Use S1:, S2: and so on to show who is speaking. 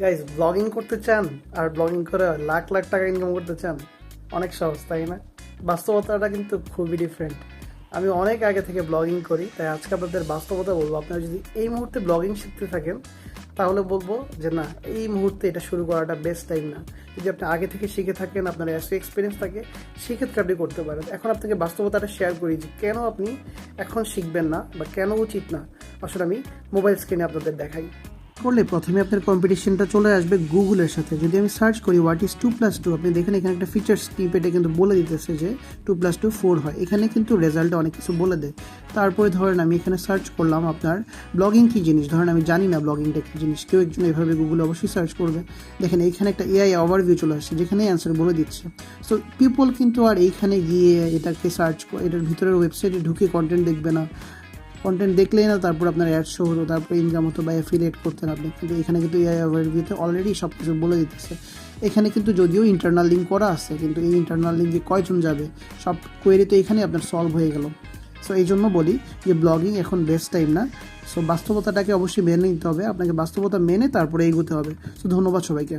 S1: Guys, blogging করতে চান আর blogging করে লাখ লাখ টাকা ইনকাম করতে চান, অনেক সহজ তাই না? বাস্তবতাটা কিন্তু খুবই ডিফারেন্ট। আমি অনেক আগে থেকে ব্লগিং করি, তাই আজকে আপনাদের বাস্তবতা বলবো। আপনারা যদি এই মুহূর্তে ব্লগিং শিখতে থাকেন তাহলে বলবো যে না, এই মুহূর্তে এটা শুরু করাটা বেস্ট টাইম না। যদি আপনি আগে থেকে শিখে থাকেন, আপনার এক্সপিরিয়েন্স থাকে, সেক্ষেত্রে আপনি করতে পারেন। এখন আপনাকে বাস্তবতাটা শেয়ার করি যে কেন আপনি এখন শিখবেন না বা কেন উচিত না। আসলে আমি মোবাইল স্ক্রিনে আপনাদের দেখাই। করলে প্রথমে আপনার কম্পিটিশনটা চলে আসবে গুগলের সাথে। যদি আমি সার্চ করি হোয়াট ইজ 2+2, আপনি দেখেন এখানে একটা ফিচার্স স্নিপেটে কিন্তু বলে দিতেছে যে 2+2 4 হয়। এখানে কিন্তু রেজাল্টে অনেক কিছু বলে দেয়। তারপরে ধরেন আমি এখানে সার্চ করলাম আপনার ব্লগিং কী জিনিস, ধরেন আমি জানি না ব্লগিংটা কী জিনিস, কেউ একজন এভাবে গুগলে অবশ্যই সার্চ করবে। দেখেন এইখানে একটা এআই ওভারভিউ চলে আসছে যেখানে অ্যান্সার বলে দিচ্ছে। সো পিপল কিন্তু আর এইখানে গিয়ে এটাকে সার্চ করে এটার ভিতরের ওয়েবসাইটে ঢুকে কন্টেন্ট দেখবে না। কন্টেন্ট দেখলেই না তারপর আপনার অ্যাড শো হতো, তারপরে ইনকাম হতো বা অ্যাফিলিয়েট করতেন আপনি। কিন্তু এখানে কিন্তু এআই ওভারভিউতে অলরেডি সব কিছু বলে দিতেছে। এখানে কিন্তু যদিও ইন্টারনাল লিঙ্ক করা আছে, কিন্তু এই ইন্টারনাল লিঙ্কে কয়জন যাবে, সব কোয়েরি তো এখানে আপনার সলভ হয়ে গেল। সো এই জন্য বলি যে ব্লগিং এখন বেস্ট টাইম না। সো বাস্তবতাটাকে অবশ্যই মেনে নিতে হবে, আপনাকে বাস্তবতা মেনে তারপরে এগোতে হবে। সো ধন্যবাদ সবাইকে।